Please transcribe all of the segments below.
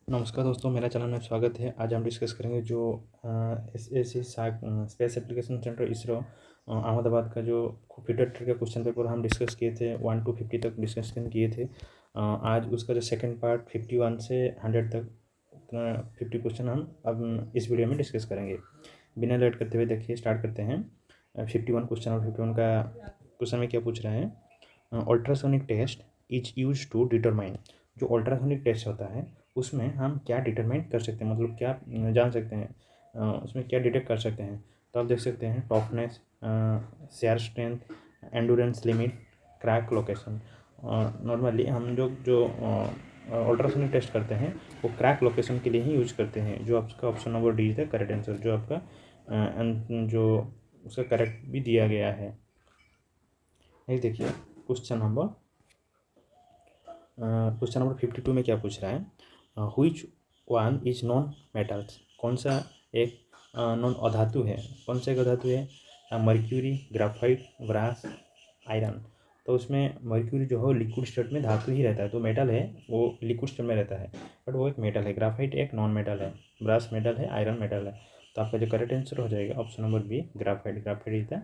नमस्कार दोस्तों, मेरा चैनल में स्वागत है। आज हम डिस्कस करेंगे जो S space application centre ISRO Ahmedabad का जो कंप्यूटर ट्री का क्वेश्चन पेपर हम डिस्कस किए थे 1 to 50 तक डिस्कशन किए थे। आज उसका जो सेकंड पार्ट 51 से 100 तक 50 क्वेश्चन हम अब इस वीडियो में डिस्कस करेंगे। बिना लेट करते हुए देखिए स्टार्ट करते हैं। 51 क्वेश्चन और 51 का क्वेश्चन में क्या पूछ रहे हैं। Ultrasonic test is use to determine, जो अल्ट्रासोनिक टेस्ट होता है उसमें हम क्या डिटरमाइन कर सकते हैं, मतलब क्या जान सकते हैं, उसमें क्या डिटेक्ट कर सकते हैं। तो आप देख सकते हैं toughness, shear strength, endurance limit, crack location. Normally हम जो जो अल्ट्रासोनिक टेस्ट करते हैं वो क्रैक लोकेशन के लिए ही यूज करते हैं, जो आपका ऑप्शन नंबर डी है करेक्ट आंसर, जो आपका जो उसका करेक्ट भी दिया गया है। नेक्स्ट देखिए क्वेश्चन नंबर 52 में क्या पूछ रहा है। Which one is non metals, कौन सा एक नॉन अधातु है, कौन सा एक अधातु है। Mercury, graphite, brass, iron. तो उसमें मर्क्यूरी जो है लिक्विड स्टेट में धातु ही रहता है, तो मेटल है वो लिक्विड स्टेट में रहता है, बट वो एक मेटल है। ग्राफाइट एक नॉन मेटल है, ब्रास मेटल है, आयरन मेटल है। तो आपका जो करेक्ट आंसर हो जाएगा option number B, graphite. Graphite is the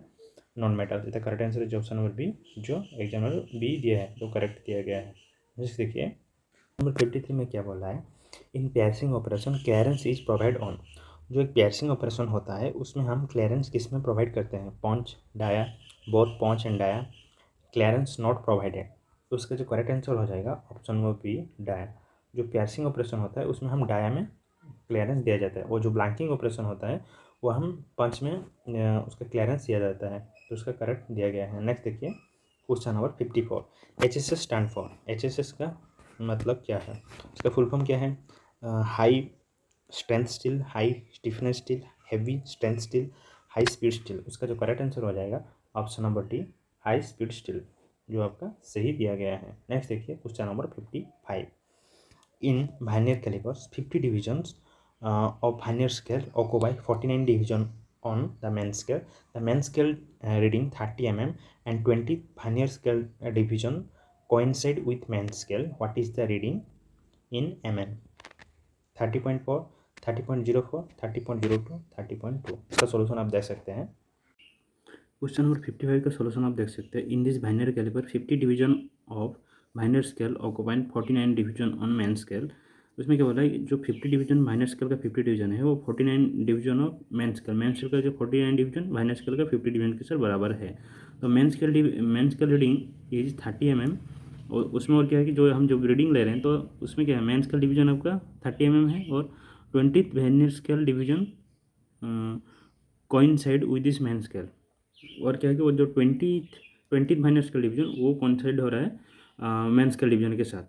non metal. Is the correct answer is option number B, जो एग्जामिनर बी दिया है, जो करेक्ट दिया गया है। जैसे देखिए नंबर 53 में क्या बोला है। In piercing operation clearance is provide on, जो एक पेयर्सिंग ऑपरेशन होता है उसमें हम क्लियरेंस किस में प्रोवाइड करते हैं। Punch, die, both punch and die, clearance not provided. तो उसका जो करेक्ट आंसर हो जाएगा ऑप्शन नंबर बी, डाया। जो पेयर्सिंग ऑपरेशन होता है उसमें हम डाया में क्लियरेंस दिया जाता है, और जो ब्लैंकिंग ऑपरेशन होता है वो हम पंच में उसका क्लियरेंस दिया जाता है। तो उसका करेक्ट दिया गया है। नेक्स्ट देखिए question number 54। HSS stand for, HSS का मतलब क्या है, इसका फुल फॉर्म क्या है। High strength steel, high stiffness steel, heavy strength steel, high speed steel. उसका जो करेक्ट आंसर हो जाएगा option number D, high speed steel, जो आपका सही दिया गया है। नेक्स्ट देखिए question number 55। In vernier calipers 50 divisions of vernier scale occupy 49 division on the main scale. The main scale reading 30 mm and 20 vernier scale division coincide with main scale. What is the reading in mm? 30.4, 30.04, 30.02, 30.2। इसका solution आप देख सकते हैं। Question number 55 का solution आप देख सकते हैं। In this vernier calliper 50 division of vernier scale occupying 49 division on main scale. उसमें क्या बोला है, जो 50 डिवीजन बाइनर स्केल का 50 डिवीजन है वो 49 डिवीजन ऑफ मैन स्केल का जो 49 डिवीजन बाइनर स्केल का 50 डिवीजन के साथ बराबर है। तो main scale reading is 30 mm। और उसमें और क्या है कि जो हम रीडिंग ले रहे हैं तो उसमें क्या है, मैन स्केल डिवीजन आपका 30 mm है, और 20th vernier scale division coincide with this main scale. और क्या है कि वो जो 20th माइनस स्केल डिवीजन वो कॉन्साइड हो रहा है मैन स्केल डिवीजन के साथ।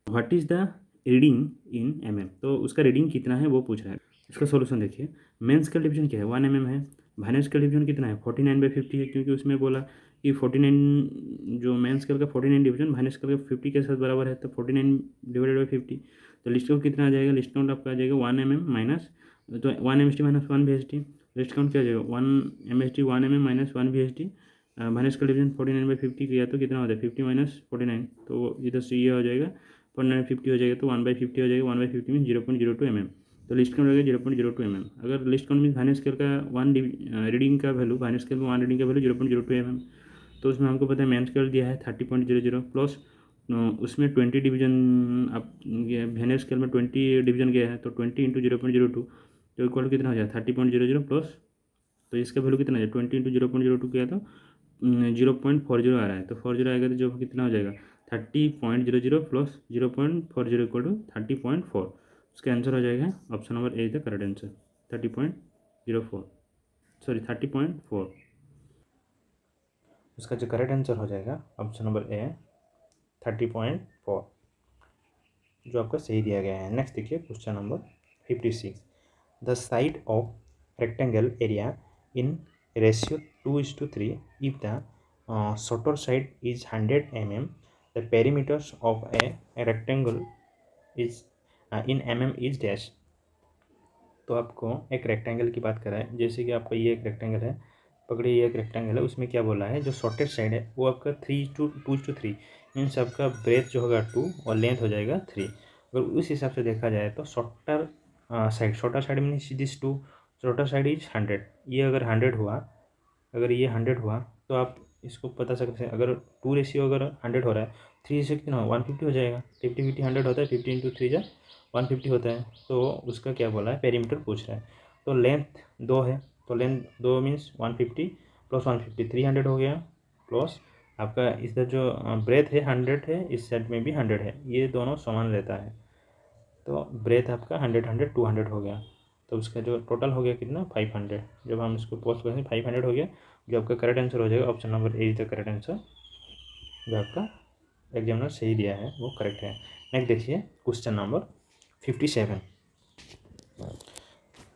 What is the reading in mm, तो उसका रीडिंग कितना है वो पूछ रहा है। इसका सॉल्यूशन देखिए। मेन स्केल डिवीजन क्या है, 1 mm है। माइनस स्केल डिवीजन कितना है, 49/50 है, क्योंकि उसमें बोला कि 49 जो मेन स्केल का 49 डिवीजन माइनस स्केल का 50 के साथ बराबर है, तो 49/50। तो लिस्ट काउंट कितना आ जाएगा, लिस्ट काउंट आपका आ जाएगा 1 mm माइनस, तो 1 MSD minus 1 VSD। List count क्या आ जाएगा 1 MSD 1 mm minus 1 VSD। Minus का डिवीजन 49/50 किया तो कितना होता है 50 माइनस 49, तो इधर से ये हो जाएगा 49/50 हो जाएगा, तो 1/50 हो जाएगा। 1/50 मीन 0.02 mm। तो लिस्ट काउंट हो गया 0.02 mm। अगर list count mean finance scale का रीडिंग का वैल्यू, फाइनेंस स्केल में 1 रीडिंग का वैल्यू 0.02 mm। तो उसमें हमको पता है मेन स्केल दिया है 30.00 प्लस उसमें 20 डिवीजन, अब वेनियर स्केल में 20 डिवीजन गया है, तो 20 इंटू 0.02 तो इक्वल कितना हो जाए 30.00 प्लस, तो इसका वैल्यू कितना है 20 इंटू 0.02 किया तो 0.40 आ रहा है, तो 40 आएगा तो जो कितना हो जाएगा 30.00 प्लस 0.40 इक्वल टू 30.4। उसका आंसर हो जाएगा option number A is the correct answer 30.04, sorry 30.4। उसका जो करेक्ट आंसर हो जाएगा ऑप्शन नंबर ए 30.4, जो आपका सही दिया गया है। नेक्स्ट देखिए question number 56। The side of rectangle area in ratio 2:3 if the shorter side is 100 mm, the perimeters of a rectangle is in mm is dash। तो आपको एक रेक्टेंगल की बात करा है, जैसे कि आपका ये एक रेक्टेंगल है, पकड़िए ये एक रेक्टेंगल है, उसमें क्या बोला है जो शॉर्टेस्ट साइड है वो आपका 2:3 मीन्स आपका ब्रेथ जो होगा 2 और लेंथ हो जाएगा 3। अगर उस हिसाब से देखा जाए तो shorter side means this two, shorter side is 100। ये अगर 100 हुआ, अगर ये 100 हुआ तो आप इसको बता सकते हैं, अगर 2 रेशियो अगर 100 हो रहा है, 3 रेशियो कितना 150 हो जाएगा। 50 100 होता है, 50 इंटू 3 जा 150 होता है। तो उसका क्या बोला है, पेरीमीटर पूछ रहा है। तो लेंथ 2 है, तो लेंथ 2 मीन्स 150 प्लस 150 300 हो गया, प्लस आपका इधर जो ब्रेथ है 100 है, इस साइड में भी 100 है, ये दोनों समान रहता है। तो ब्रेथ आपका 100 200 हो गया, तो उसका जो टोटल हो गया कितना 500। जब हम इसको पोस्ट करेंगे 500 हो गया, जो आपका करेक्ट आंसर हो जाएगा option number A is the correct answer, जो आपका एग्जामिनर सही दिया है वो करेक्ट है। नेक्स्ट देखिए क्वेश्चन नंबर 57।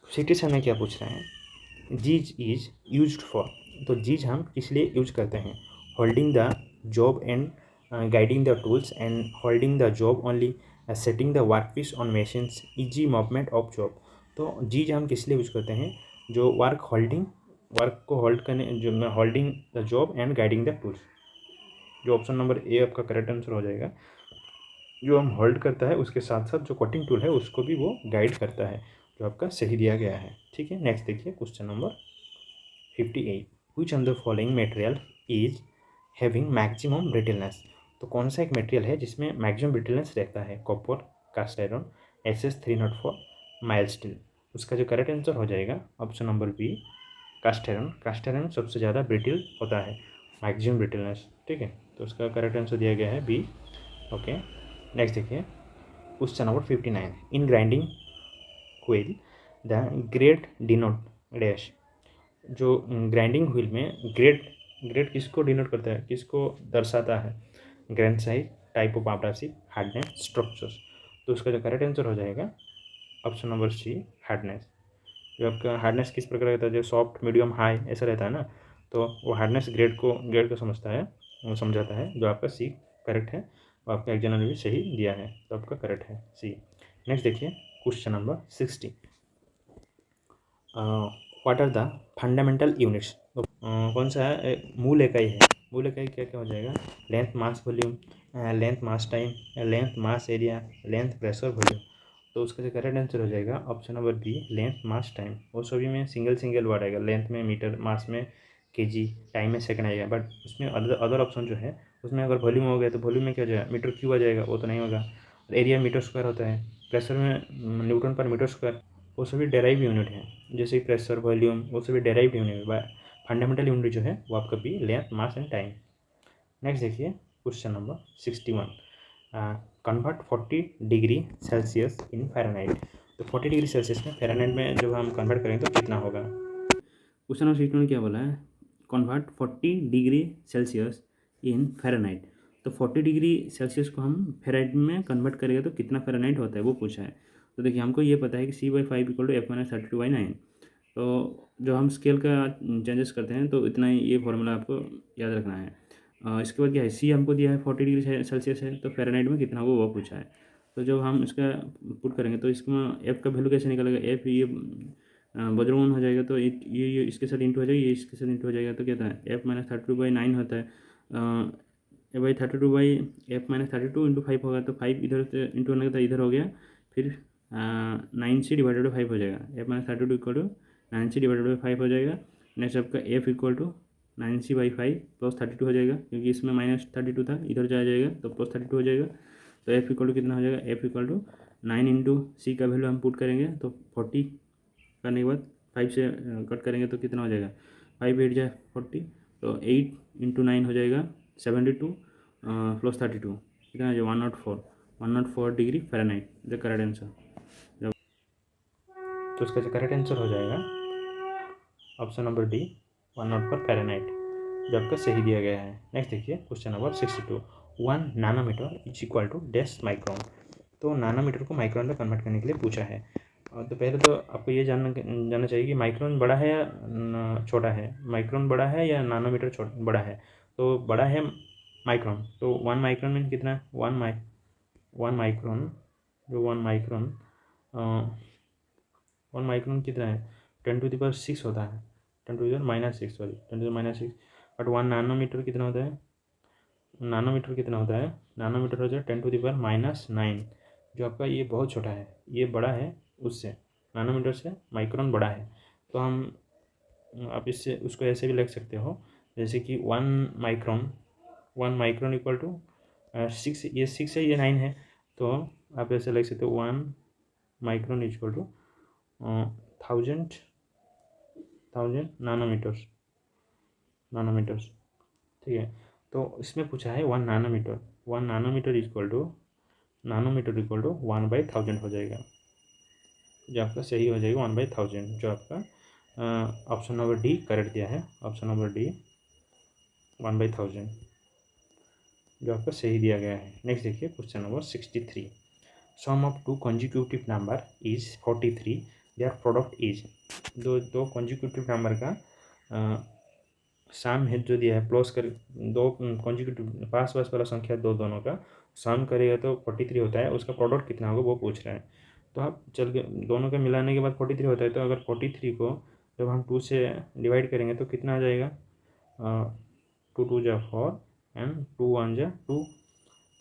57 में क्या पूछ रहे हैं, जीज इज यूज फॉर। तो जीज हम किस लिए यूज करते हैं, holding the job and guiding the tools and holding the job only, setting the work piece on machines, easy movement of job. तो जीज हम किस लिए यूज करते हैं, जो वर्क को होल्ड करने, जो holding the job and guiding the tools, जो ऑप्शन नंबर ए आपका करेक्ट आंसर हो जाएगा। जो हम होल्ड करता है उसके साथ साथ जो कटिंग टूल है उसको भी वो गाइड करता है, जो आपका सही दिया गया है। ठीक है, नेक्स्ट देखिए question number 58। Which on the following material is having maximum brittleness. तो कौन सा एक मटेरियल है जिसमें मैक्सिमम ब्रिटलनेस रहता है, copper, cast iron, SS304, mild steel. उसका जो करेक्ट आंसर हो जाएगा option number B, cast iron. Cast iron सबसे ज़्यादा ब्रिटिल होता है, मैक्सिमम ब्रिटलनेस। ठीक है, तो उसका करेक्ट आंसर दिया गया है बी। ओके, नेक्स्ट देखिए question number 59। In grinding wheel the grade denote dash. जो ग्राइंडिंग व्हील में ग्रेड, ग्रेड किसको डिनोट करता है, किसको दर्शाता है, grain size, type of abrasive, hardness, structures. तो उसका जो करेक्ट आंसर हो जाएगा ऑप्शन नंबर सी, हार्डनेस। जो आपका हार्डनेस किस प्रकार रहता है, जो सॉफ्ट, मीडियम, हाई ऐसा रहता है ना, तो वो हार्डनेस ग्रेड को समझता है, वो समझाता है। जो आपका सी करेक्ट है, वो आपका एग्जामिनर ने भी सही दिया है, तो आपका करेक्ट है सी। नेक्स्ट देखिए question number 60। What are the fundamental units. तो कौन सा है, मूल इकाई है। मूल इकाई क्या क्या हो जाएगा, length mass volume, length mass time, length mass area, length pressure volume. तो उसका जो करेक्ट आंसर हो जाएगा option number B, length mass time. वो सभी में सिंगल सिंगल वर्ड आएगा, लेंथ में मीटर, मास में केजी, टाइम में सेकंड आएगा। बट उसमें अदर ऑप्शन जो है उसमें अगर वॉल्यूम हो गया तो वॉल्यूम में क्या हो जाएगा, मीटर क्यूब आ जाएगा, वो तो नहीं होगा। एरिया मीटर स्क्वायर होता है, प्रेशर में न्यूटन पर मीटर स्क्वायर, वो सभी डेराइव यूनिट हैं, जैसे प्रेशर, वॉल्यूम, वो सभी डेराइव यूनिट है। फंडामेंटल यूनिट जो है वो आपका बी, length mass and time. Next देखिए question number 61। Convert 40 degree Celsius in Fahrenheit. तो 40 डिग्री सेल्सियस में फ़ारेनहाइट में जब हम कन्वर्ट करेंगे तो कितना होगा। क्वेश्चन नंबर 61 क्या बोला है, convert 40 degree Celsius in Fahrenheit. तो 40 डिग्री सेल्सियस को हम फ़ारेनहाइट में कन्वर्ट करेंगे तो कितना फ़ारेनहाइट होता है वो पूछा है। तो देखिए हमको ये पता है कि C/5 इक्वल टू F-32/9। तो जो हम स्केल का चेंजेस करते हैं तो इतना ही ये फॉर्मूला आपको याद रखना है। इसके बाद क्या है, सी हमको दिया है 40 डिग्री सेल्सियस है, तो फ़ारेनहाइट में कितना होगा वो पूछा है। तो जब हम इसका पुट करेंगे तो इसमें एफ़ का वैल्यू कैसे निकलेगा, एफ़ ये बजरमोन हो जाएगा, तो ये इसके साथ इंटू हो जाएगा, ये इसके साथ इंटू हो जाएगा, तो क्या था F-32/9 होता है। F-32 इंटू 5 होगा, तो 5 इधर से इंटू होने का इधर हो गया, फिर 9C डिवाइडेड बाई 5 हो जाएगा। F-32 equal to 9C divided by 5 हो जाएगा। नेक्स्ट आपका F equal to 9C/5 plus 32 हो जाएगा, क्योंकि इसमें -32 था, इधर जाएगा तो प्लस 32 हो जाएगा। तो F इक्वल टू कितना हो जाएगा, F इक्वल टू 9 इंटू सी का वैल्यू हम पुट करेंगे तो 40 करने के बाद 5 से कट करेंगे तो कितना हो जाएगा, 5 8 जाए 40, तो 8 इंटू 9 हो जाएगा 72 प्लस 32 कितना हो जाएगा 104 degree Fahrenheit the correct answer. तो उसका जो करेक्ट आंसर हो जाएगा ऑप्शन नंबर डी, 104 फ़ारेनहाइट, जो आपका सही दिया गया है। नेक्स्ट देखिए question number 62। 1 nanometre is equal to dash micron. तो नैनोमीटर को माइक्रोन में कन्वर्ट करने के लिए पूछा है। तो पहले तो आपको ये जानना चाहिए कि माइक्रोन बड़ा है या छोटा है, माइक्रोन बड़ा है या नैनोमीटर बड़ा है। तो बड़ा है माइक्रोन, तो 1 माइक्रोन में कितना है, 1 माइक्रोन, जो 1 माइक्रोन कितना है, 10⁻6 होता है, 10⁻⁻6 सॉरी 10⁻⁻6। बट 1 नानोमीटर कितना होता है, नानोमीटर कितना होता है, नानोमीटर हो जाए 10⁻⁹ जो आपका ये बहुत छोटा है, ये बड़ा है उससे, नैनोमीटर से माइक्रोन बड़ा है। तो हम आप इससे उसको ऐसे भी लिख सकते हो जैसे कि 1 माइक्रोन इक्वल टू 6, ये 6 है, ये 9 है, तो आप ऐसे लिख सकते हो 1 माइक्रोन इक्वल टू 1000 नानोमीटर्स। ठीक है, तो इसमें पूछा है 1 नैनोमीटर। 1 नैनोमीटर इक्वल टू 1/1000 हो जाएगा, जो आपका सही हो जाएगा 1/1000, जो आपका ऑप्शन नंबर डी करेक्ट दिया है। ऑप्शन नंबर डी 1/1000 जो आपका सही दिया गया है। नेक्स्ट देखिए question number 63। Sum of two consecutive number is 43, their product is. दो कंजिक्यूटिव नंबर का सम है जो दिया है, प्लस कर दो कंजिक्यूटिव पास वाला संख्या दो दोनों का सम करेगा तो 43 होता है, उसका प्रोडक्ट कितना होगा वो पूछ रहा है। तो आप चल के दोनों के मिलाने के बाद 43 होता है, तो अगर 43 को जब हम 2 से डिवाइड करेंगे तो कितना आ जाएगा, 2 2 जा 4 एंड 2 1 जा 2,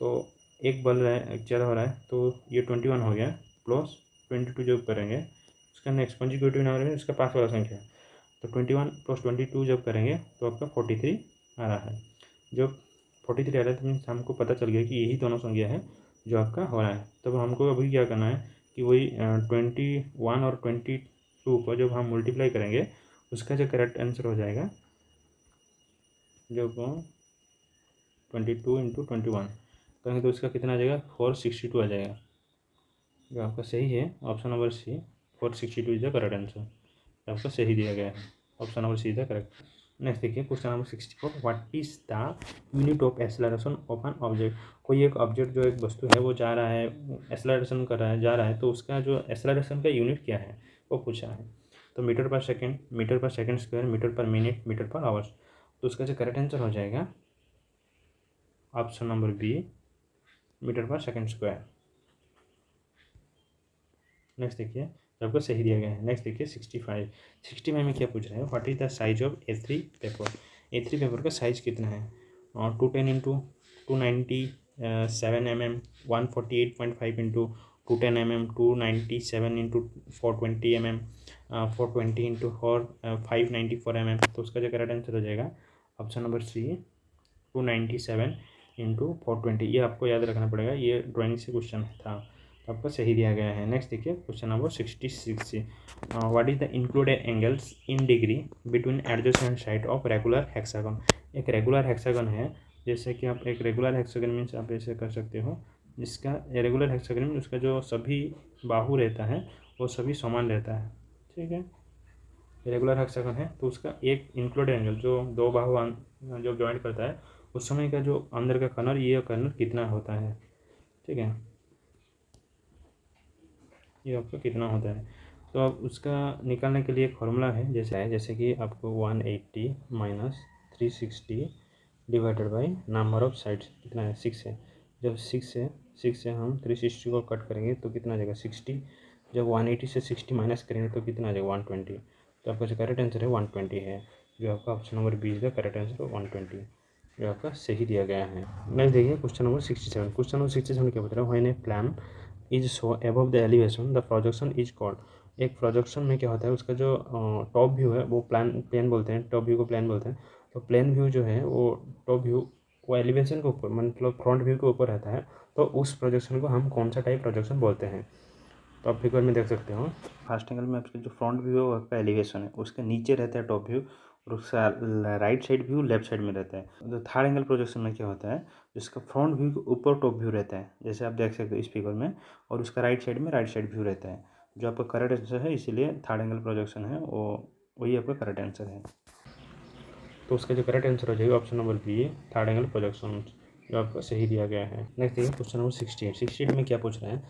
तो एक बल रहा है, ज़्यादा हो रहा है, तो ये 21 हो गया, प्लस 22 जब करेंगे उसका नेक्स्ट कंजिक्यूटिव नंबर में उसका पास वाला संख्या, तो 21 + 22 जब करेंगे तो आपका 43 आ रहा है। जब 43 आ रहा है तो मीन्स हमको पता चल गया कि यही दोनों संख्या है जो आपका हो रहा है। तब हमको अभी क्या करना है कि वही 21 और 22 को जब हम मल्टीप्लाई करेंगे उसका जो करेक्ट आंसर हो जाएगा, जब 22 × 21 करेंगे तो उसका कितना आ जाएगा, 462 आ जाएगा, जो आपका सही है। Option number C 462 is the correct answer, आपका सही दिया गया है। Option number C is the correct. Next देखिए question number 64। What is the unit of acceleration of an object. कोई एक ऑब्जेक्ट जो एक वस्तु है वो जा रहा है, एक्सेलरेशन कर रहा है, जा रहा है, तो उसका जो एक्सेलरेशन का यूनिट क्या है वो पूछा है। तो मीटर पर सेकेंड, मीटर पर सेकेंड स्क्वायर, मीटर पर मिनट, मीटर पर आवर्स। तो उसका जो करेक्ट आंसर हो जाएगा ऑप्शन नंबर बी मीटर पर सेकेंड स्क्वायर। नेक्स्ट देखिए आपको सही दिया गया है। नेक्स्ट देखिए 65। 65 में क्या पूछ रहा है, what is the size of A3 paper. A3 paper का साइज कितना है, 210 × 297 mm, 148.5 × 210 mm, 297 × 420 mm, 420 × 594 mm। तो उसका जो करेक्ट आंसर हो जाएगा ऑप्शन नंबर सी 297 × 420। ये आपको याद रखना पड़ेगा, ये ड्राइंग से क्वेश्चन था, तो आपको सही दिया गया है। नेक्स्ट देखिए question number 66। What is the included angles in degree between adjacent side of regular hexagon. एक रेगुलर हेक्सागन है, जैसे कि आप एक रेगुलर हेक्सागन मीन्स आप ऐसे कर सकते हो, जिसका रेगुलर हेक्सागन में उसका जो सभी बाहु रहता है वो सभी समान रहता है। ठीक है, रेगुलर हेक्सागन है तो उसका एक इंक्लूडेड एंगल जो दो बाहु जो ज्वाइंट करता है उस समय का जो अंदर का कर्नर, ये कर्नर कितना होता है। ठीक है, ये आपका कितना होता है, तो अब उसका निकालने के लिए एक फार्मूला है, जैसे कि आपको 180 - 360 divided by number of sides कितना है, 6 है। जब 6 से हम 360 को कट करेंगे तो कितना आ जाएगा 60। जब 180 से 60 माइनस करेंगे तो कितना आ जाएगा 120। तो आपका जो करेक्ट आंसर है 120 है, जो आपका option number B is the correct answer 120, जो आपका सही दिया गया है। नेक्स्ट देखिए क्वेश्चन नंबर 67। क्वेश्चन नंबर 67 क्या बता रहा है, when A plan is so above the elevation the projection is called. एक प्रोजेक्शन में क्या होता है, उसका जो टॉप व्यू है वो प्लेन बोलते हैं, टॉप व्यू को प्लेन बोलते हैं। तो प्लेन व्यू जो है वो टॉप व्यू वो एलिवेशन के ऊपर मतलब फ्रंट व्यू के ऊपर रहता है, तो उस प्रोजेक्शन को हम कौन सा टाइप प्रोजेक्शन बोलते हैं। तो आप फिगर में देख सकते हो, फर्स्ट एंगल में आपका जो फ्रंट व्यू है वो आपका एलिवेशन है, उसके नीचे रहता है टॉप व्यू, और उसका right side view left side में रहता है। तो थर्ड एंगल प्रोजेक्शन में क्या होता है, जिसका फ्रंट व्यू के ऊपर टॉप व्यू रहता है, जैसे आप देख सकते हो इस फिगर में, और उसका राइट साइड में राइट साइड व्यू रहता है, जो आपका करेक्ट आंसर है, इसीलिए थर्ड एंगल प्रोजेक्शन है वो वही आपका करेक्ट आंसर है। तो उसका जो करेक्ट आंसर हो जाएगा option number B third angle projection, जो आपका सही दिया गया है। नेक्स्ट देखिए क्वेश्चन नंबर 68। 68 में क्या पूछ रहे हैं,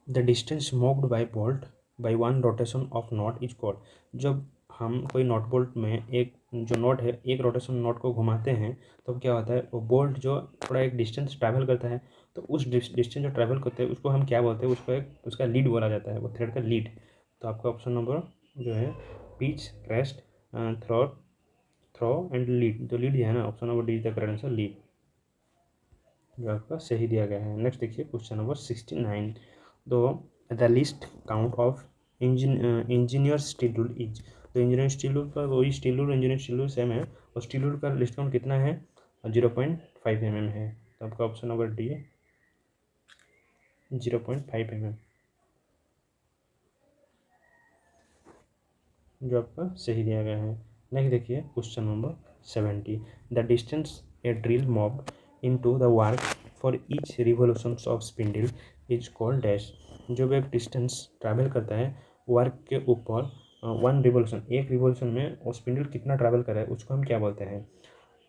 the distance moved by bolt by one rotation of not is called. जब हम कोई नॉट बोल्ट में एक जो नॉट है, एक रोटेशन नॉट को घुमाते हैं तो क्या होता है, वो बोल्ट जो थोड़ा एक डिस्टेंस ट्रैवल करता है, तो उस डिस्टेंस जो ट्रैवल करते हैं उसको हम क्या बोलते हैं, उसको एक उसका लीड बोला जाता है, वो थ्रेड का लीड। तो आपका ऑप्शन नंबर जो है pitch, crest, throw and lead, जो लीड है ना, option number D is the correct answer, lead, जो आपका सही दिया गया है। नेक्स्ट देखिए क्वेश्चन नंबर 69। तो the list count of engineer steel rule is, तो इंजीनियर स्टील रूल का वही steel rule engineer steel rule same है, और स्टील रूल का लिस्ट काउंट कितना है 0.5 mm है। तो आपका ऑप्शन नंबर डी है 0.5 mm, जो आपका सही दिया गया है। नेक्स्ट देखिए question number 70, the distance a drill moves into the work for each revolution of spindle is called dash, जो भी एक डिस्टेंस ट्रैवल करता है वर्क के ऊपर, वन रिवोल्यूशन, एक रिवोल्यूशन में वो स्पिंडल कितना ट्रैवल कर रहा है उसको हम क्या बोलते हैं।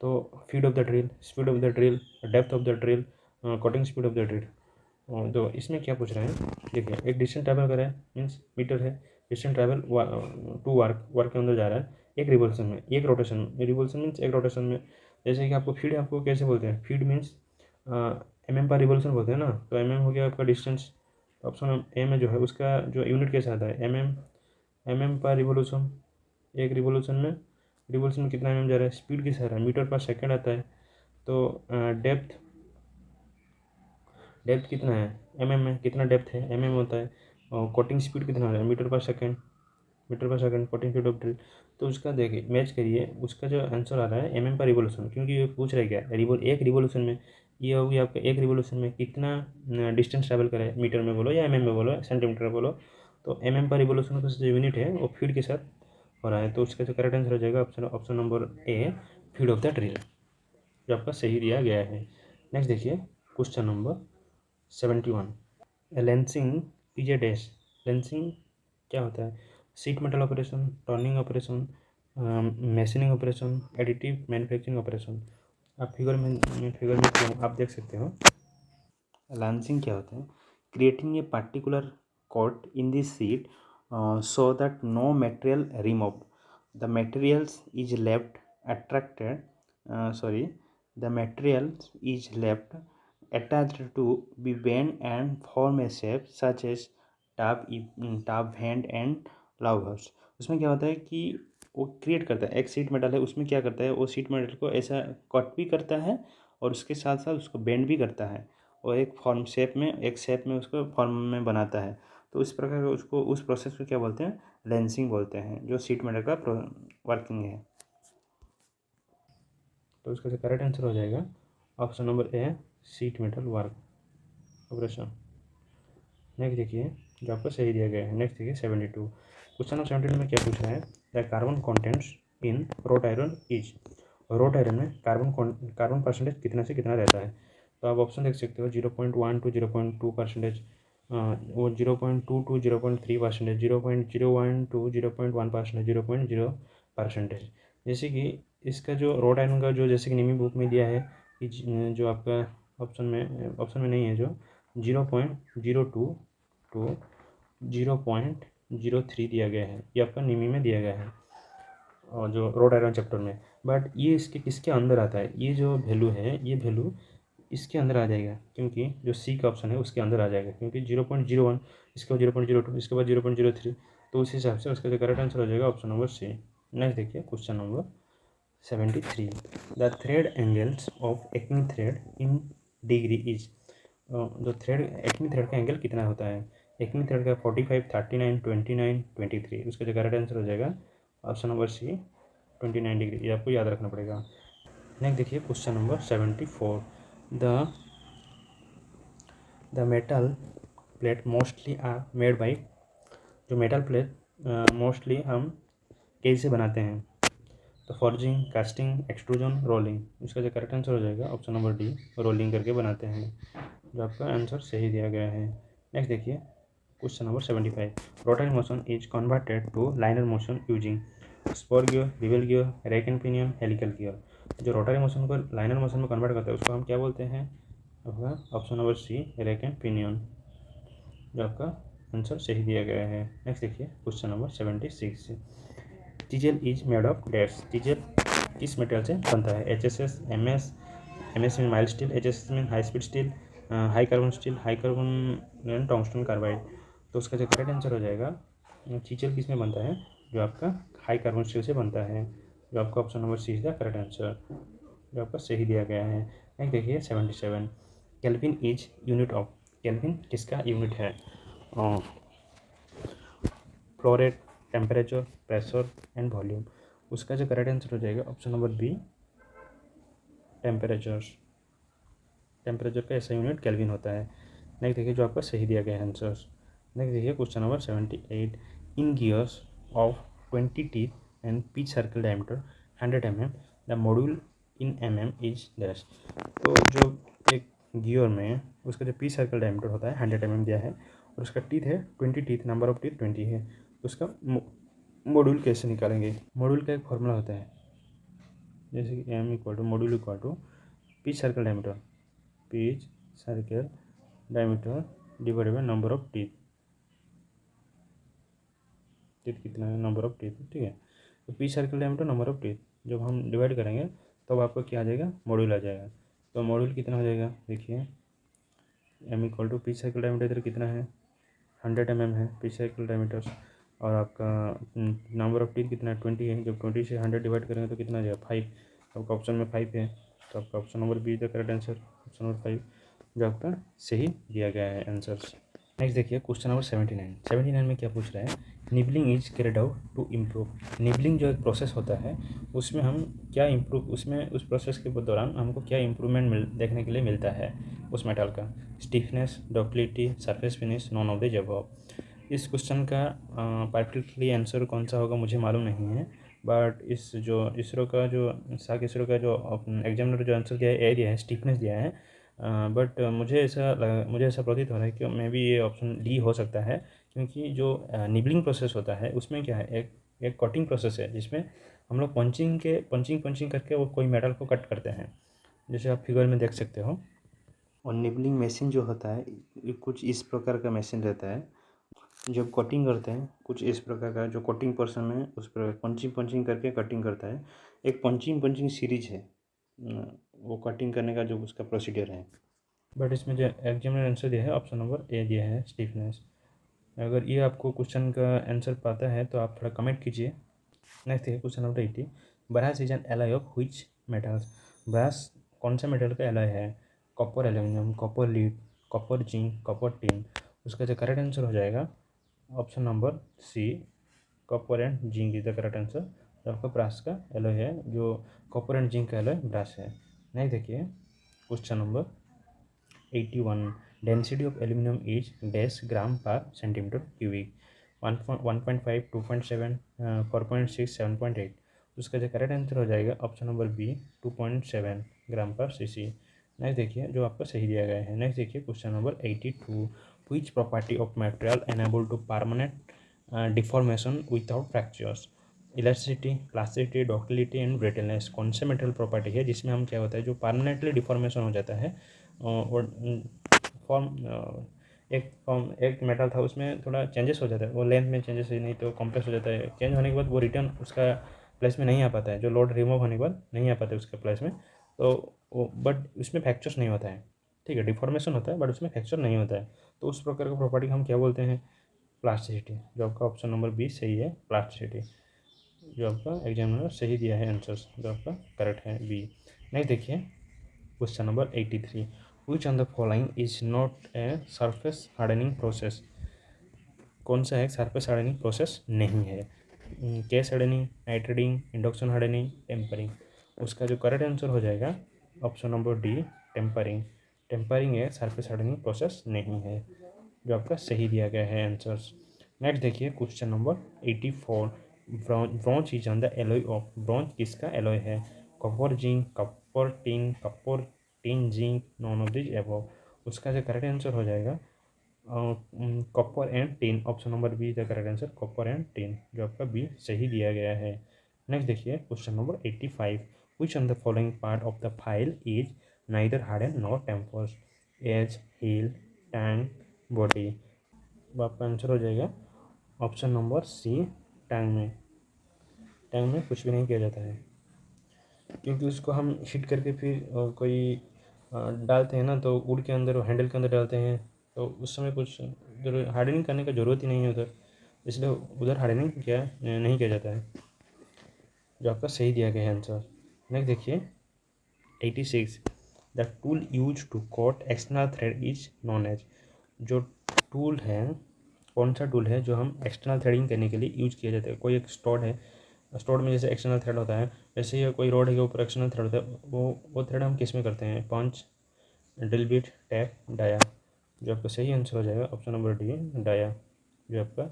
तो feed of the drill, speed of the drill, depth of the drill, cutting speed of the drill. तो इसमें क्या पूछ रहे हैं, देखिए एक डिस्टेंस ट्रैवल कर रहा है मीन्स मीटर है, distance travel to work, work के अंदर जा रहा है एक रिवोल्यूशन में, एक रोटेशन में, रिवोल्यूशन मीन्स एक रोटेशन में। जैसे कि आपको फीड, आपको कैसे बोलते हैं, feed means mm per revolution बोलते हैं ना, तो mm हो गया आपका डिस्टेंस। ऑप्शन ए में जो है उसका जो यूनिट कैसा आता है mm पर रिवोल्यूशन, एक रिवोल्यूशन में कितना mm जा रहा है, स्पीड किस आ रहा है, मीटर पर सेकेंड आता है। तो डेप्थ कितना है mm में, कितना डेप्थ है mm होता है, और कोटिंग स्पीड कितना है मीटर पर सेकेंड, मीटर पर second coating speed of drill. तो उसका देखिए मैच करिए, उसका जो आंसर आ रहा है mm पर रिवोल्यूशन, क्योंकि ये पूछ रहा है क्या एक रिवोल्यूशन में, ये होगी आपका एक रिवोल्यूशन में कितना डिस्टेंस ट्रैवल करे, मीटर में बोलो या mm में बोलो सेंटीमीटर में बोलो। तो mm पर रिवोल्यूशन का जो यूनिट है वो फीट के साथ हो रहा है। तो उसका जो करेक्ट आंसर हो जाएगा option number A, feed of the drill, जो आपका सही दिया गया है। नेक्स्ट देखिए question number 71, lancing is a dash, lancing क्या होता है, sheet metal operation, turning operation, machining operation, additive manufacturing operation. आप फिगर में आप देख सकते हो। लेंसिंग क्या होता है, creating a particular cut in this sheet so that no material remove, the materials is left attracted sorry the material is left attached to be bent and form a shape such as tub hand and love house। उसमें क्या होता है कि वो create करता है, एक seat metal है उसमें क्या करता है, वो सीट मेटल को ऐसा कट भी करता है और उसके साथ साथ उसको बेंड भी करता है, और एक फॉर्म शेप में, एक शेप में उसको फॉर्म में बनाता है। तो इस प्रकार का उसको, उस प्रोसेस को क्या बोलते हैं, लेंसिंग बोलते हैं, जो सीट मेटल का वर्किंग है। तो इसका जो करेक्ट आंसर हो जाएगा ऑप्शन नंबर ए, seat metal work operation. Next देखिए जो आपको सही दिया गया है। नेक्स्ट देखिए 72, क्वेश्चन नंबर 72 में क्या पूछ रहा है, the carbon contents in road iron is, road iron में कार्बन परसेंटेज कितना से कितना रहता है। तो आप ऑप्शन देख सकते हो 0.1 to 0.2%, वो 0.2 to 0.3%, 0.01 to 0.1%, 0.0%। जैसे कि इसका जो रोड आयरन का जो, जैसे कि निमी बुक में दिया है कि जो आपका ऑप्शन में नहीं है, जो 0.02 to 0.03 दिया गया है, ये आपका निमी में दिया गया है और जो रोड आयरन चैप्टर में। बट ये इसके किसके अंदर आता है, ये जो वैल्यू है ये वैल्यू इसके अंदर आ जाएगा, क्योंकि जो सी का ऑप्शन है उसके अंदर आ जाएगा, क्योंकि 0.01, इसके बाद 0.02, इसके बाद 0.03। तो उस हिसाब से उसका जो करेक्ट आंसर हो जाएगा ऑप्शन नंबर सी। नेक्स्ट देखिए question number 73, the thread angles of acme thread in degree is, जो थ्रेड एक्मी थ्रेड का एंगल कितना होता है, एक्मी थ्रेड का 45, 39, 29, 23। उसका जो करेक्ट आंसर हो जाएगा ऑप्शन नंबर सी 29 डिग्री, ये आपको याद रखना पड़ेगा। नेक्स्ट देखिए question number 74, the metal plate mostly are made by, जो मेटल प्लेट मोस्टली हम कैसे बनाते हैं, तो फॉर्जिंग, कास्टिंग, एक्सट्रूजन, रोलिंग। इसका जो करेक्ट आंसर हो जाएगा ऑप्शन नंबर डी, रोलिंग करके बनाते हैं, जो आपका आंसर सही दिया गया है। नेक्स्ट देखिए question number 75, rotary motion is converted to linear motion using spur gear, bevel gear, rack and pinion, helical gear. जो रोटरी मोशन को लाइनर मोशन में कन्वर्ट करता है उसको हम क्या बोलते हैं, आपका option number C, rack and pinion, जो आपका आंसर सही दिया गया है। नेक्स्ट देखिए question number 76, chisel is made of dash, chisel किस मटेरियल से बनता है, HSS, MS में माइल्ड स्टील, HSS में high speed steel, high carbon steel, high carbon tungsten carbide. तो उसका जो करेक्ट आंसर हो जाएगा, चीजेल किस में बनता है, जो आपका हाई कार्बन स्टील से बनता है, जो आपका option number C is the correct answer, जो आपका सही दिया गया है। नेक्स्ट देखिए 77, kelvin is unit of, kelvin किसका यूनिट है, flow rate, temperature, pressure and volume. उसका जो करेक्ट आंसर हो जाएगा option number B, temperature. Temperature का ऐसा यूनिट केल्विन होता है। नेक्स्ट देखिए जो आपका सही दिया गया है आंसर। नेक्स्ट देखिए question number 78, in gears of 20 teeth and pitch circle diameter 100 mm, the module in is dash. तो जो एक गियर में उसका जो पिच सर्कल डायमीटर होता है 100 mm दिया है और उसका टीथ है 20 टीथ, नंबर ऑफ टीथ 20 है, तो उसका मॉड्यूल कैसे निकालेंगे। मॉड्यूल का एक फॉर्मूला होता है, जैसे कि M equal to module equal to pitch circle diameter, pitch circle diameter divided by number of teeth. Teeth कितना है, नंबर ऑफ टीथ, ठीक है। तो pitch circle diameter number of teeth जब हम डिवाइड करेंगे तब आपको क्या आ जाएगा, मॉड्यूल आ जाएगा। तो मॉड्यूल कितना हो जाएगा, देखिए M equal to pitch circle diameter इधर कितना है 100 mm है पिच सर्कल डायमीटर, और आपका नंबर ऑफ टीथ कितना है 20 है। जब 20 से 100 डिवाइड करेंगे तो कितना आ जाएगा 5। आपका ऑप्शन में 5 है, तो आपका option number B is the correct answer, option number 5 जो आपका सही दिया गया है आंसर। नेक्स्ट देखिए क्वेश्चन नंबर 79 में क्या पूछ रहा है, nibbling is carried out to improve. Nibbling जो एक प्रोसेस होता है उसमें हम क्या इम्प्रूव, उसमें उस प्रोसेस के दौरान हमको क्या इम्प्रूवमेंट देखने के लिए मिलता है उस मेटल का, stiffness, ductility, surface finish, none of the above. इस क्वेश्चन का परफेक्टली आंसर कौन सा होगा मुझे मालूम नहीं है, बट इस जो इसरो का जो साक इसरो का जो एग्जामिनर जो आंसर दिया है ए दिया है, स्टिफनेस दिया है, बट मुझे ऐसा प्रतीत हो रहा है कि मे बी ये ऑप्शन डी हो सकता है, क्योंकि जो निबलिंग प्रोसेस होता है उसमें क्या है, एक कटिंग प्रोसेस है जिसमें हम लोग पंचिंग करके वो कोई मेटल को कट करते हैं, जैसे आप फिगर में देख सकते हो। और निबलिंग मशीन जो होता है ये कुछ इस प्रकार का मशीन रहता है, जब कटिंग करते हैं कुछ इस प्रकार का जो कटिंग पर्सन है उस पर पंचिंग करके कटिंग करता है। एक पंचिंग सीरीज है, वो कटिंग करने का जो उसका प्रोसीजर है। बट इसमें जो एग्जामिनर आंसर दिया है ऑप्शन नंबर ए दिया है, स्टिफनेस। अगर ये आपको क्वेश्चन का आंसर पता है तो आप थोड़ा कमेंट कीजिए। नेक्स्ट है question number 80, brass is an alloy of which metals. Brass कौन सा मेटल का एलॉय है, copper aluminium, copper lead, copper zinc, copper tin. उसका जो करेक्ट आंसर हो जाएगा option number C, copper and zinc is the correct answer. जो आपका ब्रास का एलॉय है, जो कॉपर एंड जिंक का एलॉय ब्रास है। नेक्स्ट देखिए question number 81, density of aluminium is dash ग्राम पर सेंटीमीटर क्यूबिक। 1.5, 2.7, 4.6, 7.8। उसका जो करेक्ट आंसर हो जाएगा ऑप्शन नंबर बी, 2.7 ग्राम पर सीसी। नेक्स्ट देखिए जो आपका सही दिया गया है। नेक्स्ट देखिए question number 82, which property of material enable to permanent deformation without fractures। Elasticity, plasticity, ductility and brittleness. कौन से मेटल प्रॉपर्टी है जिसमें हम क्या होता है जो परमानेंटली डिफॉर्मेशन हो जाता है, और फॉर्म एक मेटल था उसमें थोड़ा चेंजेस हो जाता है, वो लेंथ में चेंजेस नहीं तो कॉम्प्लेक्स हो जाता है, चेंज होने के बाद वो रिटर्न उसका प्लेस में नहीं आ पाता है, जो लोड रिमूव होने के बाद नहीं आ पाता है उसके प्लेस में, तो वो बट उसमें फ्रैक्चर्स नहीं होता है, ठीक है, डिफॉर्मेशन होता है बट उसमें फ्रैक्चर नहीं होता है। तो उस प्रकार का प्रॉपर्टी हम क्या बोलते हैं, प्लास्टिसिटी। जो आपका ऑप्शन नंबर बी सही है, प्लास्टिसिटी। जो आपका एग्जामिनर सही दिया है आंसर्स, जो आपका करेक्ट है बी। नेक्स्ट देखिए question number 83, which on the following is not a surface hardening process. कौन सा है सरफेस हार्डनिंग प्रोसेस नहीं है, case hardening, nitrating, induction hardening, tempering. उसका जो करेक्ट आंसर हो जाएगा option number D, tempering. Tempering है, सरफेस हार्डनिंग प्रोसेस नहीं है, जो आपका सही दिया गया है आंसर्स। नेक्स्ट देखिए question number 84, bronze is an the alloy of. Bronze किसका एलॉय है, copper zinc, copper tin zinc, none of this above. उसका जो करेक्ट आंसर हो जाएगा copper and tin, option number B the correct answer, copper and tin, जो आपका B सही दिया गया है। नेक्स्ट देखिए question number 85, which on the following part of the file is neither harden nor tempers, edge, heel, tank, body. आपका answer हो जाएगा ऑप्शन नंबर सी, टैंक में कुछ भी नहीं किया जाता है, क्योंकि उसको हम हीट करके फिर कोई डालते हैं ना, तो वुड के अंदर, हैंडल के अंदर डालते हैं, तो उस समय कुछ हार्डनिंग करने का ज़रूरत ही नहीं है उधर, इसलिए उधर हार्डनिंग नहीं किया जाता है, जो आपका सही दिया गया है आंसर। नेक्स्ट देखिए 86, the tool use to cut external thread is known as. जो टूल है कौन सा टूल है जो हम एक्सटर्नल थ्रेडिंग करने के लिए यूज किया जाता है। कोई एक स्टोड है, स्टोड में जैसे एक्सटर्नल थ्रेड होता है, वैसे ही कोई रोड है के ऊपर एक्सटर्नल थ्रेड होता है, वो थ्रेड हम किस में करते हैं, पंच, ड्रिल बिट, टैप, डाया। जो आपका सही आंसर हो जाएगा ऑप्शन नंबर डी, डाया, जो आपका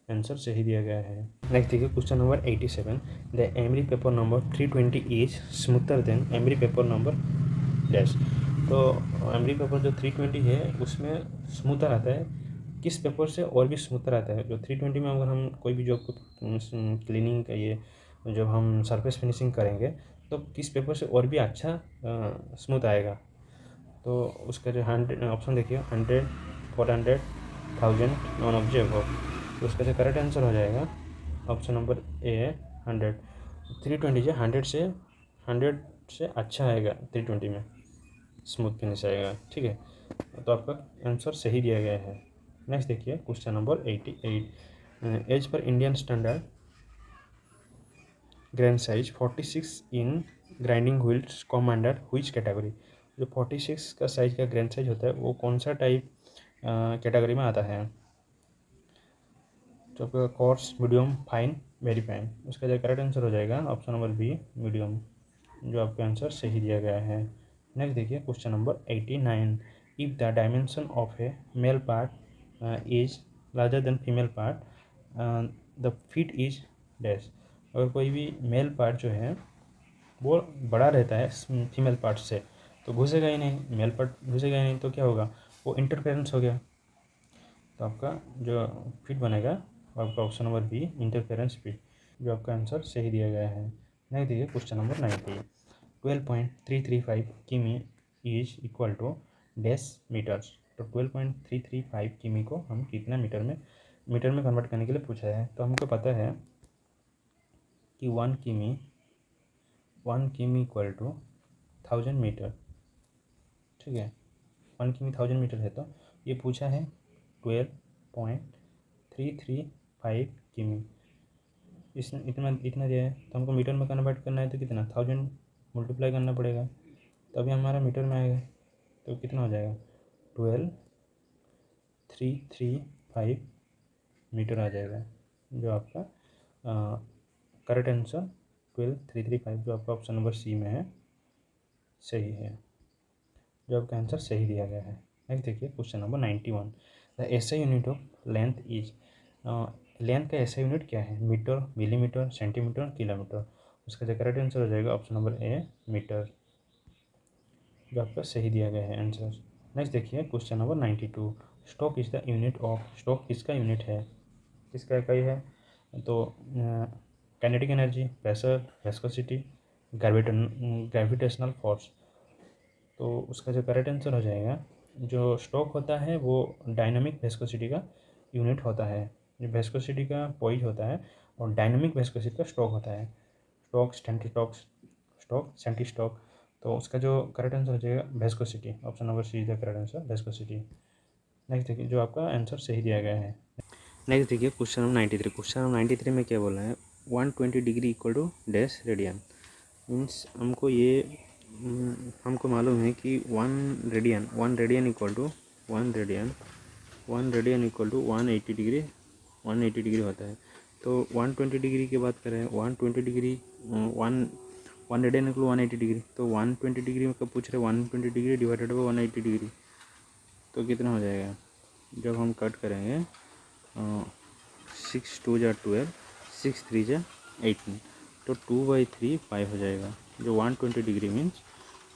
आंसर सही दिया गया है। नेक्स्ट देखिए question number 87, the emery paper number 320 is smoother than emery paper number dash. तो एमरी पेपर जो 320 है उसमें स्मूथर आता है, किस पेपर से और भी स्मूथर आता है। जो 320 में अगर हम कोई भी जॉब को क्लीनिंग का ये जब हम सरफेस फिनिशिंग करेंगे तो किस पेपर से और भी अच्छा स्मूथ आएगा। तो उसका जो 100 ऑप्शन देखिए, 100, 400, 1000, नॉन ऑफ जे अबव। तो उसका जो करेक्ट आंसर हो जाएगा ऑप्शन नंबर ए, 100। 320 जो 100 से अच्छा आएगा, 320 में स्मूथ फिनिश आएगा, ठीक है। तो आपका आंसर सही दिया गया है। नेक्स्ट देखिए question number 88, as per Indian standard grain size 46 in grinding wheels come under which category. जो 46 का साइज का ग्रैंड साइज होता है वो कौन सा टाइप कैटेगरी में आता है। तो आपका course, medium, fine, very fine. उसका जो करेक्ट आंसर हो जाएगा ऑप्शन नंबर बी, मीडियम, जो आपका आंसर सही दिया गया है। नेक्स्ट देखिए question number 89, if the dimension of A male part is larger than female part the feet is dash. अगर कोई भी मेल पार्ट जो है वो बड़ा रहता है फीमेल पार्ट से तो घुसेगा ही नहीं, मेल पार्ट घुसेगा ही नहीं, तो क्या होगा, वो इंटरफेरेंस हो गया। तो आपका जो फिट बनेगा वो आपका option number B, interference fit, जो आपका आंसर सही दिया गया है। नेक्स्ट देखिए क्वेश्चन नंबर 90, 12.335 किमी is equal to dash metres. तो 12.335 किमी को हम कितना मीटर में कन्वर्ट करने के लिए पूछा है। तो हमको पता है कि 1 किमी इक्वल टू 1000 मीटर, ठीक है। 1 किमी 1000 मीटर है, तो ये पूछा है 12.335 किमी, इसने इतना दिया है, तो हमको मीटर में कन्वर्ट करना है तो कितना 1000 मल्टीप्लाई करना पड़ेगा, तभी हमारा मीटर में आएगा। तो कितना हो जाएगा 12335 मीटर आ जाएगा, जो आपका करेक्ट आंसर 12335, जो आपका ऑप्शन नंबर सी में है, सही है, जो आपका आंसर सही दिया गया है। नेक्स्ट देखिए question number 91, the SI unit of length is. Length का एसआई यूनिट क्या है, मीटर, मिलीमीटर, सेंटीमीटर, किलोमीटर। उसका जो करेक्ट आंसर हो जाएगा ऑप्शन नंबर ए, मीटर, जो आपका सही दिया गया है आंसर। नेक्स्ट देखिए question number 92, stock is the unit of. Stock किसका यूनिट है, किसका इकाई है। तो kinetic energy, pressure, viscosity, gravitational force. तो उसका जो करेक्ट आंसर हो जाएगा, जो स्टॉक होता है वो डायनामिक विस्कोसिटी का यूनिट होता है। जो विस्कोसिटी का पॉइज होता है और डायनामिक विस्कोसिटी का स्टॉक होता है। Stoke, centistoke. तो उसका जो करेक्ट आंसर हो जाएगा viscosity, option number C is the correct answer, viscosity. Next देखिए जो आपका आंसर सही दिया गया है। नेक्स्ट देखिए क्वेश्चन नंबर 93। क्वेश्चन नंबर 93 में क्या बोला है, 120 degree equal to dash radian. Means हमको मालूम है कि 1 radian equal to 1 radian equal to 180 degree होता है। तो 120 डिग्री की बात करें, 120 डिग्री 1 रेडियन इक्वल 180 डिग्री, तो 120 डिग्री में कब पूछ रहे, 120 डिग्री डिवाइडेड बाई 180 डिग्री, तो कितना हो जाएगा। जब हम कट करेंगे 6 2 जा 12, 6 3 जा 18, तो 2/3 5 हो जाएगा। जो 120 डिग्री मीन्स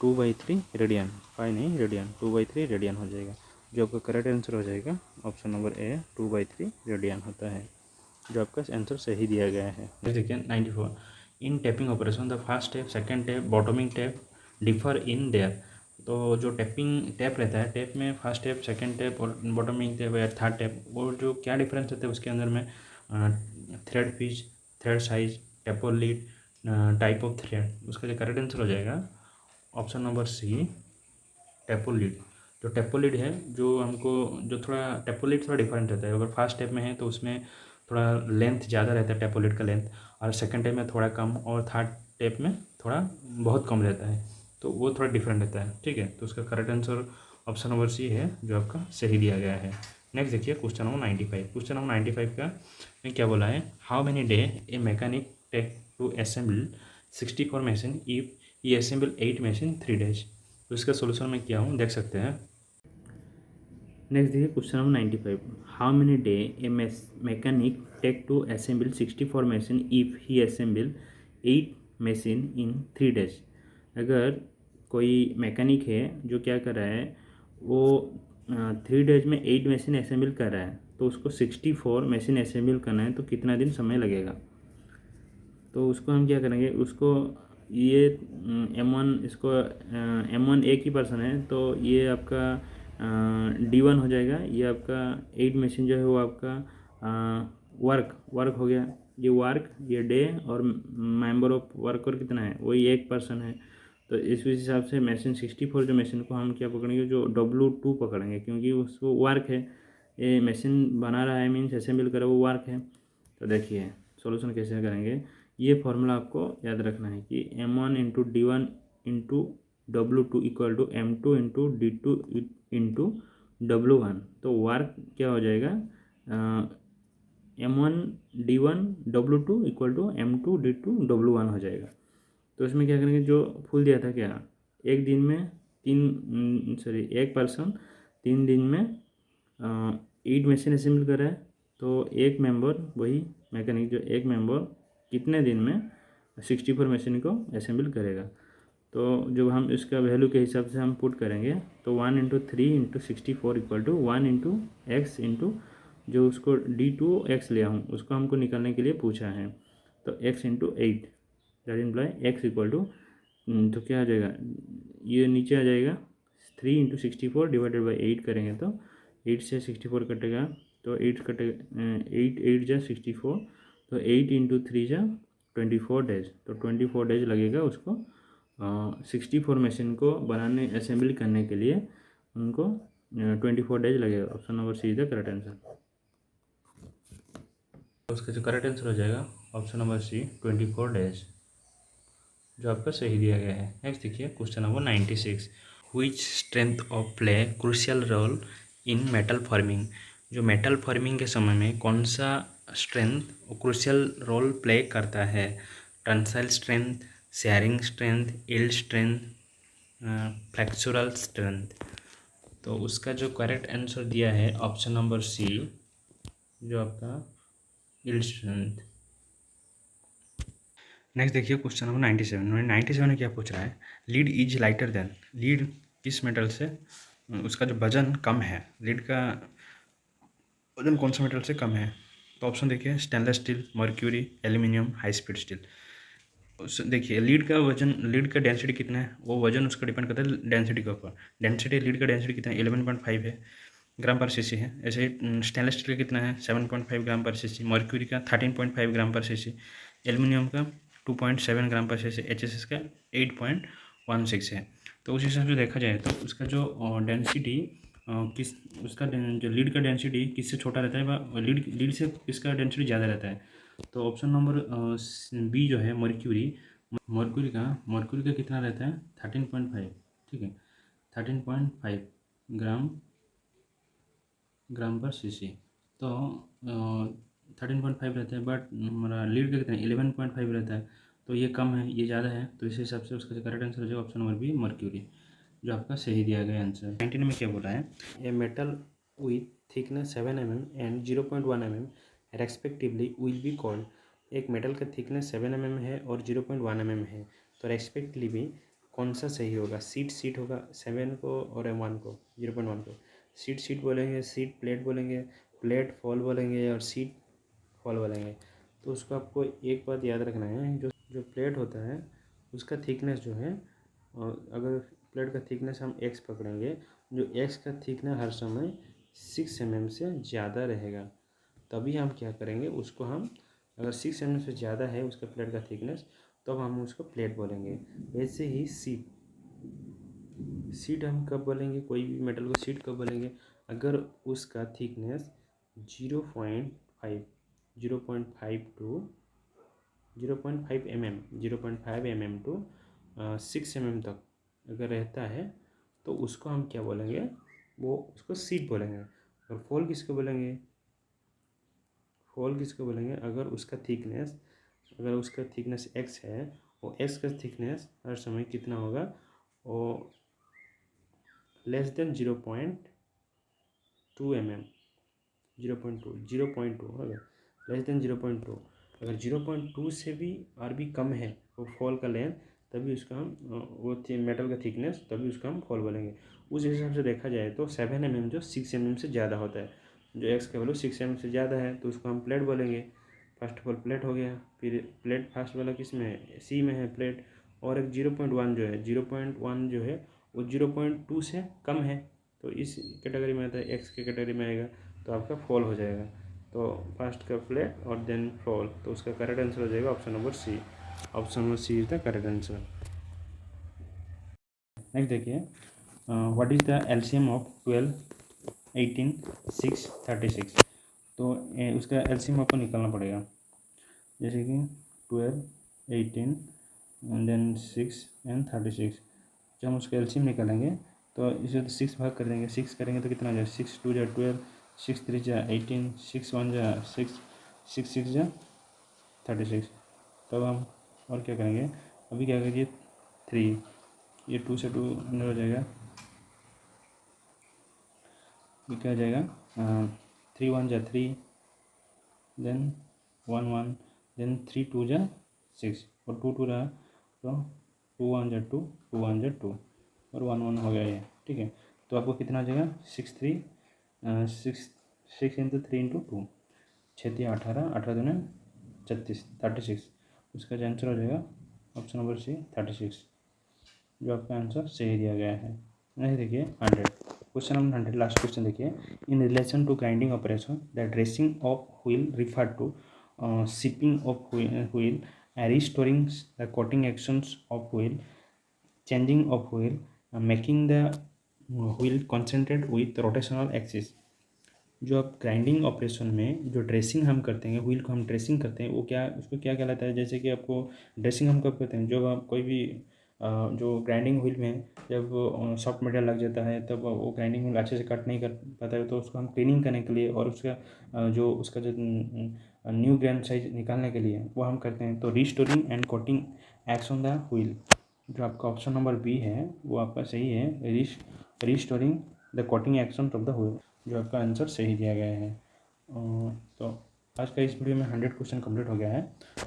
2/3 रेडियन, 5 नहीं रेडियन, 2/3 रेडियन हो जाएगा, जो आपका करेक्ट आंसर हो जाएगा ऑप्शन नंबर ए, 2/3 रेडियन होता है, जो आपका आंसर सही दिया गया है। देखिए 94, in tapping operation the first tap, second tap, bottoming tap differ in there. तो जो टैप रहता है, टैप में फर्स्ट टैप, सेकेंड टैप और बॉटमिंग टैप या थर्ड टैप, वो जो क्या डिफरेंस होता है उसके अंदर में, thread pitch, thread size, taper lead, type of thread. उसका जो करेक्ट आंसर हो जाएगा option number C, taper lead. जो टेपोल लीड है, जो हमको जो थोड़ा टेपोल लीड थोड़ा डिफरेंट रहता है। अगर फर्स्ट स्टेप में है तो उसमें थोड़ा लेंथ ज़्यादा रहता है टेपोल लीड का लेंथ, और सेकंड स्टेप में थोड़ा कम, और थर्ड स्टेप में थोड़ा बहुत कम रहता है, तो वो थोड़ा डिफरेंट रहता है, ठीक है। तो उसका correct answer option number C है, जो आपका सही दिया गया है। नेक्स्ट देखिए क्वेश्चन नंबर 95। क्वेश्चन नंबर 95 का ने क्या बोला है, how many day a mechanic take to assemble 64 machine if he assemble 8 machine 3 days। तो इसका सोल्यूशन मैं क्या हूँ देख सकते हैं। नेक्स्ट देखिए question number 95, how many day a mechanic take to assemble 64 machine if he assemble 8 machine in 3 days। अगर कोई मैकेनिक है जो क्या कर रहा है, वो 3 days में 8 मशीन असेंबल कर रहा है, तो उसको 64 मशीन असेंबल करना है तो कितना दिन समय लगेगा। तो उसको हम क्या करेंगे, उसको ये M1, इसको M1 एक ही पर्सन है तो ये आपका D1 हो जाएगा। ये आपका 8 मशीन जो है वो आपका वर्क हो गया। ये वर्क, ये डे, और मेंबर ऑफ वर्कर कितना है, वही एक पर्सन है। तो इस हिसाब से मशीन 64 जो मशीन को हम क्या पकड़ेंगे, जो W2 पकड़ेंगे, क्योंकि उसको वर्क है, ये मशीन बना रहा है मीन्स असेंबल कर रहा है, वो वर्क है। तो देखिए सॉल्यूशन कैसे करेंगे, ये फॉर्मूला आपको याद रखना है कि M1 into D1 into W2 equal to M2 into D2 into W1। तो वर्क क्या हो जाएगा, M1 D1 W2 equal to M2 D2 W1 हो जाएगा। तो इसमें क्या करेंगे, जो फुल दिया था क्या, एक दिन में एक पर्सन 3 दिन में 8 मशीन असेंबल कर रहा है, तो एक मेंबर, वही मैकेनिक जो एक मेंबर कितने दिन में 64 मशीन को असेंबल करेगा। तो जब हम इसका वैल्यू के हिसाब से हम पुट करेंगे तो 1 into 3 into 64 equal to 1 into x into जो उसको D2 लिया हूँ उसको हमको निकालने के लिए पूछा है, तो x into 8 that imply x equal to, तो क्या आ जाएगा, ये नीचे आ जाएगा 3 इंटू 64 डिवाइडेड बाई 8 करेंगे तो 8 से 64 कटेगा, तो 8 कटेगा, 8 जा 64, तो 8 इंटू 3 जा 24 डेज, तो 24 डेज लगेगा उसको 64 मशीन को बनाने असेंबली करने के लिए, उनको 24 डेज लगेगा। Option number C is the correct answer. उसका जो करेक्ट आंसर हो जाएगा ऑप्शन नंबर सी 24 डेज, जो आपका सही दिया गया है। नेक्स्ट देखिए question number 96, which strength of play crucial role in metal forming. जो मेटल फॉर्मिंग के समय में कौन सा स्ट्रेंथ क्रूशियल रोल प्ले करता है, tensile strength, sharing strength, yield strength, flexural strength. तो उसका जो करेक्ट आंसर दिया है ऑप्शन नंबर सी, जो आपका यील्ड स्ट्रेंथ। नेक्स्ट देखिए क्वेश्चन नंबर 97 में क्या पूछ रहा है, lead is lighter than. Lead किस मेटल से, उसका जो वजन कम है, लीड का वजन कौन सा मेटल से कम है। तो ऑप्शन देखिए stainless steel, mercury, aluminium, high speed steel. उस देखिए लीड का वजन, लीड का डेंसिटी कितना है, वो वजन उसका डिपेंड करता है डेंसिटी के ऊपर। डेंसिटी, लीड का डेंसिटी कितना है, 11.5 है, ग्राम पर सीसी है। ऐसे ही स्टेनलेस स्टील का कितना है, 7.5 ग्राम पर सीसी, मर्क्यूरी का 13.5 ग्राम पर सीसी, एल्यूमिनियम का 2.7 ग्राम पर सीसी, HSS का 8.16 है। तो उस हिसाब से देखा जाए तो उसका जो डेंसिटी किस, उसका जो लीड का डेंसिटी किससे छोटा रहता है, वह लीड से किसका डेंसिटी ज़्यादा रहता है। तो ऑप्शन नंबर बी जो है मर्क्यूरी, मर्क्यूरी का कितना रहता है 13.5, ठीक है 13.5 ग्राम पर सीसी। तो 13.5 रहता है, बट हमारा लीड का कितना 11.5 रहता है, तो ये कम है ये ज़्यादा है, तो इस हिसाब से उसका करेक्ट आंसर हो जाएगा ऑप्शन नंबर बी मर्क्यूरी, जो आपका सही दिया गया आंसर। 19 में क्या बोला है, a metal with thickness 7 mm and 0.1 mm respectively will be called. एक मेटल का थिकनेस 7 mm है और 0.1 mm है, तो रेस्पेक्टिवली कौन सा सही होगा, सीट होगा 7 को और 1 को 0.1 को, सीट बोलेंगे, सीट प्लेट बोलेंगे, प्लेट फॉल बोलेंगे, और सीट फॉल बोलेंगे। तो उसको आपको एक बात याद रखना है, जो प्लेट होता है उसका थिकनेस जो है, और अगर प्लेट का थिकनेस हम x पकड़ेंगे, जो x का थिकनेस हर समय 6 mm से ज़्यादा रहेगा, तभी हम क्या करेंगे उसको, हम अगर 6 mm से ज़्यादा है उसका प्लेट का थिकनेस, तो हम उसको प्लेट बोलेंगे। वैसे ही सीट हम कब बोलेंगे, कोई भी मेटल को सीट कब बोलेंगे, अगर उसका thickness 0.5 to 0.5 mm to 6 mm तक अगर रहता है, तो उसको हम क्या बोलेंगे, वो उसको सीट बोलेंगे। और फॉल किसको बोलेंगे, फॉल किसको बोलेंगे, अगर उसका थिकनेस x है, वो x का थिकनेस हर समय कितना होगा, वो लेस देन 0.2 mm, 0.2 अगर लेस देन 0.2, अगर 0.2 से भी और भी कम है वो फॉल का लेंथ, तभी उसका हम वो मेटल का थिकनेस, तभी उसका हम फॉल बोलेंगे। उस हिसाब से देखा जाए तो 7 mm जो 6 mm से ज़्यादा होता है, जो एक्स का वैल्यू 6 mm से ज़्यादा है तो उसको हम प्लेट बोलेंगे। फर्स्ट ऑफ ऑल प्लेट हो गया, फिर प्लेट फर्स्ट वाला किस में है, सी में है प्लेट। और एक 0.1 जो है, 0.1 जो है वो 0.2 से कम है, तो इस कैटेगरी में आता है, एक्स के कैटेगरी में आएगा, तो आपका फॉल हो जाएगा। तो फर्स्ट का प्लेट और देन फॉल, तो उसका करेक्ट आंसर हो जाएगा option number C. Option number C is the correct answer. Next देखिए, what is the LCM of 12, 18, 6, 36। तो उसका एलसीएम आपको निकालना पड़ेगा, जैसे कि 12, 18 एंड देन 6 एंड 36। जब हम उसका एलसीएम निकालेंगे तो इसे तो 6 भाग कर देंगे, 6 करेंगे तो कितना हो जाएगा, 6 2 जा 12, 6 3 जा 18, 6 1 जा 6, 6 6 जा 36। तब हम और क्या करेंगे, अभी क्या करिए 3, ये 2 से 2 अंदर हो जाएगा, ये क्या हो जाएगा 3 1 जा 3, देन 1 1, देन 3 2 जा 6 और 2 2 रहा, तो 2 1 जा 2, 2 1 जा 2 और 1 1 हो गया ये, ठीक है। तो आपको कितना आ जाएगा 6 3 6 इंटू 3 इंटू 2, 6 3 18, 18 दूने 36, 36। उसका जो आंसर हो जाएगा ऑप्शन नंबर सी 36, जो आपका आंसर सही दिया गया है। नहीं देखिए 100, क्वेश्चन नंबर 100, लास्ट क्वेश्चन देखिए, in relation to grinding operation the dressing of wheel refer to shipping of wheel, restoring the coating actions of wheel, changing of wheel, making the wheel concentrate with rotational axis. जो आप grinding operation में जो dressing हम करते हैं, wheel को हम dressing करते हैं, वो क्या, उसको क्या कहलाता है, जैसे कि आपको ड्रेसिंग हम कब करते हैं, जब आप कोई भी जो ग्राइंडिंग व्हील में जब सॉफ्ट मटेरियल लग जाता है, तब वो ग्राइंडिंग व्हील अच्छे से कट नहीं कर पाता है, तो उसको हम क्लीनिंग करने के लिए और उसका जो न्यू ग्रेन साइज निकालने के लिए वो हम करते हैं। तो restoring and coating x on the wheel, जो आपका ऑप्शन नंबर बी है वो आपका सही है, restoring the coating action of the wheel, जो आपका आंसर सही दिया गया है। तो आज का इस वीडियो में 100 क्वेश्चन कंप्लीट हो गया है।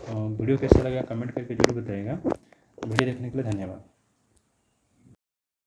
वीडियो कैसा लगा कमेंट करके जरूर बताइएगा। वीडियो देखने के लिए धन्यवाद।